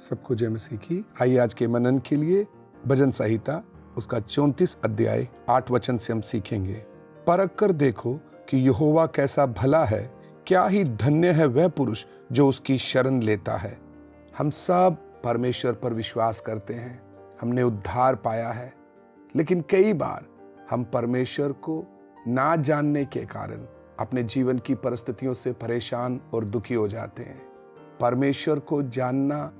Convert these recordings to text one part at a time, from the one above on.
सबको जय मसीह की। आइए आज के मनन के लिए भजन संहिता उसका 34 अध्याय 8 वचन से हम सीखेंगे। परख कर देखो कि यहोवा कैसा भला है, क्या ही धन्य है वह पुरुष जो उसकी शरण लेता है। हम सब परमेश्वर पर विश्वास करते हैं, हमने उद्धार पाया है, लेकिन कई बार हम परमेश्वर को ना जानने के कारण अपने जीवन की परिस्थितियों से परेशान और दुखी हो जाते हैं। परमेश्वर को जानना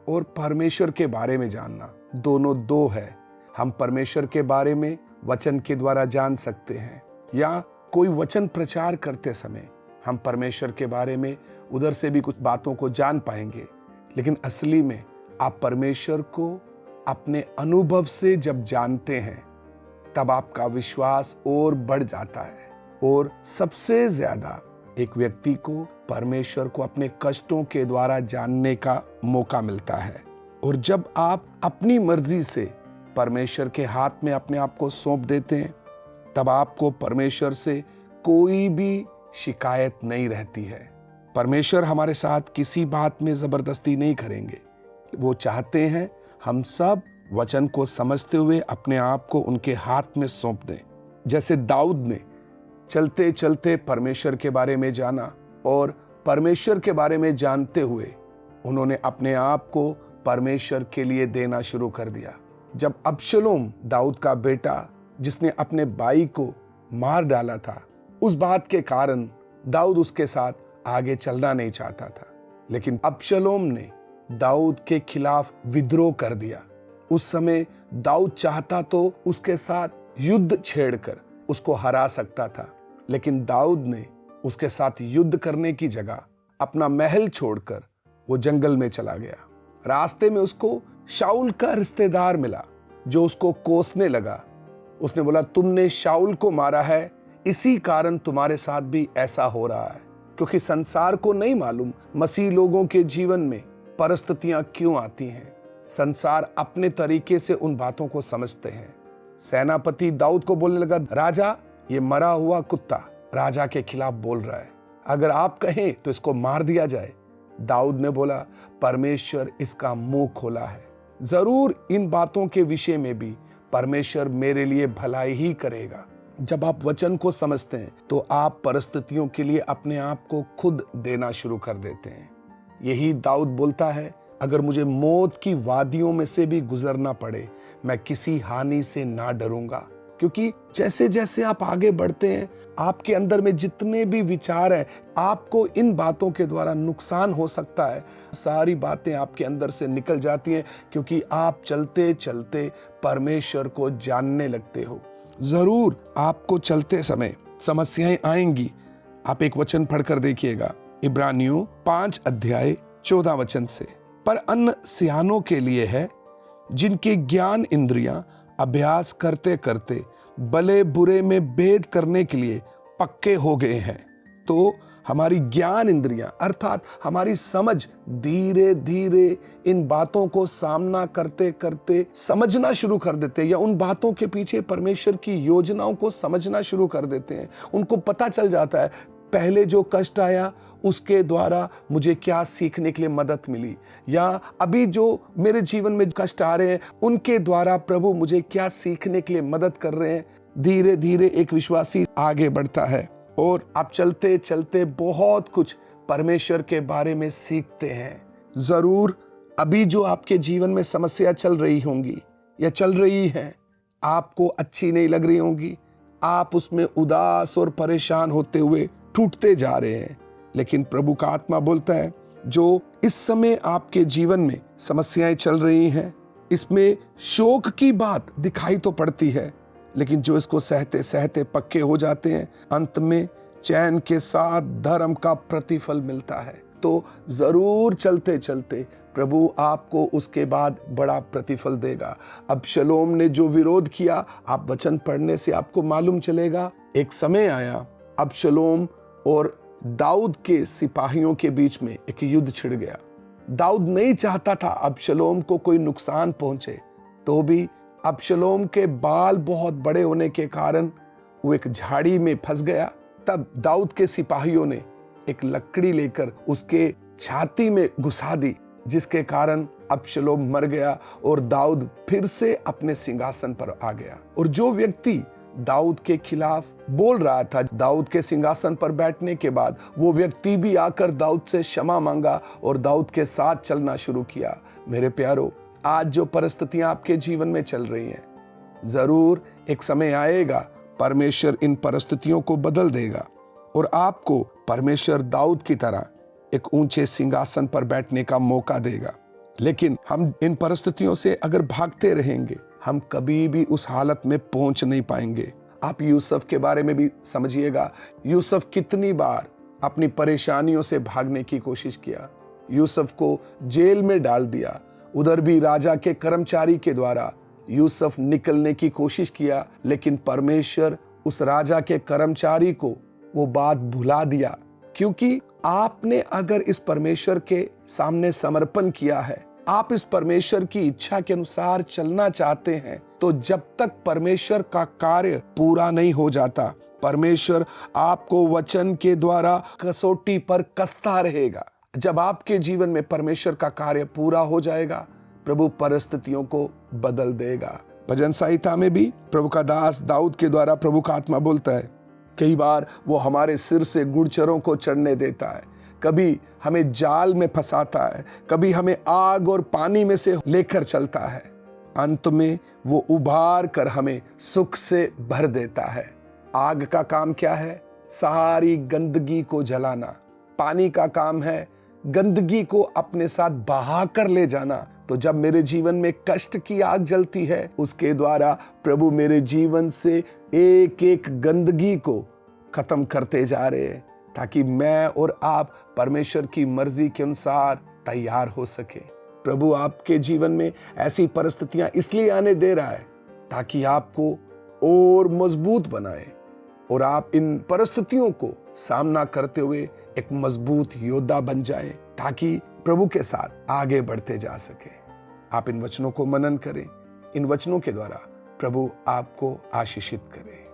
और परमेश्वर के बारे में जानना दोनों दो है। हम परमेश्वर के बारे में वचन के द्वारा जान सकते हैं, या कोई वचन प्रचार करते समय हम परमेश्वर के बारे में उधर से भी कुछ बातों को जान पाएंगे। लेकिन असली में आप परमेश्वर को अपने अनुभव से जब जानते हैं तब आपका विश्वास और बढ़ जाता है। और सबसे ज्यादा एक व्यक्ति को परमेश्वर को अपने कष्टों के द्वारा जानने का मौका मिलता है। और जब आप अपनी मर्जी से परमेश्वर के हाथ में अपने आप को सौंप देते हैं तब आपको परमेश्वर से कोई भी शिकायत नहीं रहती है। परमेश्वर हमारे साथ किसी बात में जबरदस्ती नहीं करेंगे। वो चाहते हैं हम सब वचन को समझते हुए अपने आप को उनके हाथ में सौंप दें। जैसे दाऊद ने चलते चलते परमेश्वर के बारे में जाना और परमेश्वर के बारे में जानते हुए उन्होंने अपने आप को परमेश्वर के लिए देना शुरू कर दिया। जब अबशलोम दाऊद का बेटा जिसने अपने भाई को मार डाला था, उस बात के कारण दाऊद उसके साथ आगे चलना नहीं चाहता था, लेकिन अबशलोम ने दाऊद के खिलाफ विद्रोह कर दिया। उस समय दाऊद चाहता तो उसके साथ युद्ध छेड़कर उसको हरा सकता था, लेकिन दाऊद ने उसके साथ युद्ध करने की जगह अपना महल छोड़कर वो जंगल में चला गया। रास्ते में उसको शाऊल का रिश्तेदार मिला जो उसको कोसने लगा। उसने बोला, तुमने शाऊल को मारा है, इसी कारण तुम्हारे साथ भी ऐसा हो रहा है। क्योंकि संसार को नहीं मालूम मसीह लोगों के जीवन में परिस्थितियां क्यों आती हैं। संसार अपने तरीके से उन बातों को समझते हैं। सेनापति दाऊद को बोलने लगा, राजा, ये मरा हुआ कुत्ता राजा के खिलाफ बोल रहा है, अगर आप कहें तो इसको मार दिया जाए। दाऊद ने बोला, परमेश्वर इसका मुंह खोला है, जरूर इन बातों के विषय में भी परमेश्वर मेरे लिए भलाई ही करेगा। जब आप वचन को समझते हैं तो आप परिस्थितियों के लिए अपने आप को खुद देना शुरू कर देते हैं। यही दाऊद बोलता है, अगर मुझे मौत की वादियों में से भी गुजरना पड़े, मैं किसी हानि से ना डरूंगा। क्योंकि जैसे जैसे आप आगे बढ़ते हैं, आपके अंदर में जितने भी विचार हैं, आपको इन बातों के द्वारा नुकसान हो सकता है, सारी बातें आपके अंदर से निकल जाती हैं, क्योंकि आप चलते चलते परमेश्वर को जानने लगते हो। जरूर आपको चलते समय समस्याएं आएंगी। आप एक वचन पढ़कर देखिएगा, इब्रानियों 5 अध्याय 14 वचन से, पर अन्न सियानों के लिए है, जिनके ज्ञान इंद्रियां अभ्यास करते करते भले बुरे में भेद करने के लिए पक्के हो गए हैं। तो हमारी ज्ञान इंद्रियां अर्थात हमारी समझ धीरे धीरे इन बातों को सामना करते करते समझना शुरू कर देते हैं, या उन बातों के पीछे परमेश्वर की योजनाओं को समझना शुरू कर देते हैं। उनको पता चल जाता है, पहले जो कष्ट आया उसके द्वारा मुझे क्या सीखने के लिए मदद मिली, या अभी जो मेरे जीवन में कष्ट आ रहे हैं उनके द्वारा प्रभु मुझे क्या सीखने के लिए मदद कर रहे हैं। धीरे धीरे एक विश्वासी आगे बढ़ता है और आप चलते चलते बहुत कुछ परमेश्वर के बारे में सीखते हैं। जरूर अभी जो आपके जीवन में समस्या चल रही होंगी या चल रही है, आपको अच्छी नहीं लग रही होंगी, आप उसमें उदास और परेशान होते हुए टूटते जा रहे हैं, लेकिन प्रभु का आत्मा बोलता है, जो इस समय आपके जीवन में समस्याएं चल रही हैं, इसमें शोक की बात दिखाई तो पड़ती है, लेकिन जो इसको सहते सहते पक्के हो जाते हैं, अंत में चैन के साथ धर्म का प्रतिफल मिलता है। तो जरूर चलते चलते प्रभु आपको उसके बाद बड़ा प्रतिफल देगा। अबशलोम ने जो विरोध किया, आप वचन पढ़ने से आपको मालूम चलेगा। एक समय आया, अबशलोम और दाऊद के सिपाहियों के बीच में एक युद्ध छिड़ गया। दाऊद नहीं चाहता था अबशलोम को कोई नुकसान पहुंचे, तो भी अबशलोम के बाल बहुत बड़े होने के कारण वो एक झाड़ी में फंस गया। तब दाऊद के सिपाहियों ने एक लकड़ी लेकर उसके छाती में घुसा दी, जिसके कारण अबशलोम मर गया और दाऊद फिर से अपने सिंहासन पर आ गया। और जो व्यक्ति दाऊद के खिलाफ बोल रहा था, दाऊद के सिंहासन पर बैठने के बाद वो व्यक्ति भी आकर दाऊद से क्षमा मांगा और दाऊद के साथ चलना शुरू किया। मेरे प्यारो, आज जो परिस्थितियां आपके जीवन में चल रही हैं, जरूर एक समय आएगा परमेश्वर इन परिस्थितियों को बदल देगा और आपको परमेश्वर दाऊद की तरह एक ऊंचे सिंहासन पर बैठने का मौका देगा। लेकिन हम इन परिस्थितियों से अगर भागते रहेंगे, हम कभी भी उस हालत में पहुंच नहीं पाएंगे। आप यूसुफ के बारे में भी समझिएगा। यूसुफ कितनी बार अपनी परेशानियों से भागने की कोशिश किया। यूसुफ को जेल में डाल दिया। उधर भी राजा के कर्मचारी के द्वारा यूसुफ निकलने की कोशिश किया, लेकिन परमेश्वर उस राजा के कर्मचारी को वो बात भुला दिया। क्योंकि आपने अगर इस परमेश्वर के सामने समर्पण किया है, आप इस परमेश्वर की इच्छा के अनुसार चलना चाहते हैं, तो जब तक परमेश्वर का कार्य पूरा नहीं हो जाता, परमेश्वर आपको वचन के द्वारा कसौटी पर कसता रहेगा। जब आपके जीवन में परमेश्वर का कार्य पूरा हो जाएगा, प्रभु परिस्थितियों को बदल देगा। भजन संहिता में भी प्रभु का दास दाऊद के द्वारा प्रभु का आत्मा बोलता है, कई बार वो हमारे सिर से गुड़चरों को चढ़ने देता है, कभी हमें जाल में फंसाता है, कभी हमें आग और पानी में से लेकर चलता है, अंत में वो उबार कर हमें सुख से भर देता है। आग का काम क्या है? सारी गंदगी को जलाना। पानी का काम है गंदगी को अपने साथ बहा कर ले जाना। तो जब मेरे जीवन में कष्ट की आग जलती है, उसके द्वारा प्रभु मेरे जीवन से एक एक गंदगी को खत्म करते जा रहे हैं, ताकि मैं और आप परमेश्वर की मर्जी के अनुसार तैयार हो सके। प्रभु आपके जीवन में ऐसी परिस्थितियां इसलिए आने दे रहा है ताकि आपको और मजबूत बनाए और आप इन परिस्थितियों को सामना करते हुए एक मजबूत योद्धा बन जाएं, ताकि प्रभु के साथ आगे बढ़ते जा सके। आप इन वचनों को मनन करें। इन वचनों के द्वारा प्रभु आपको आशीषित करे।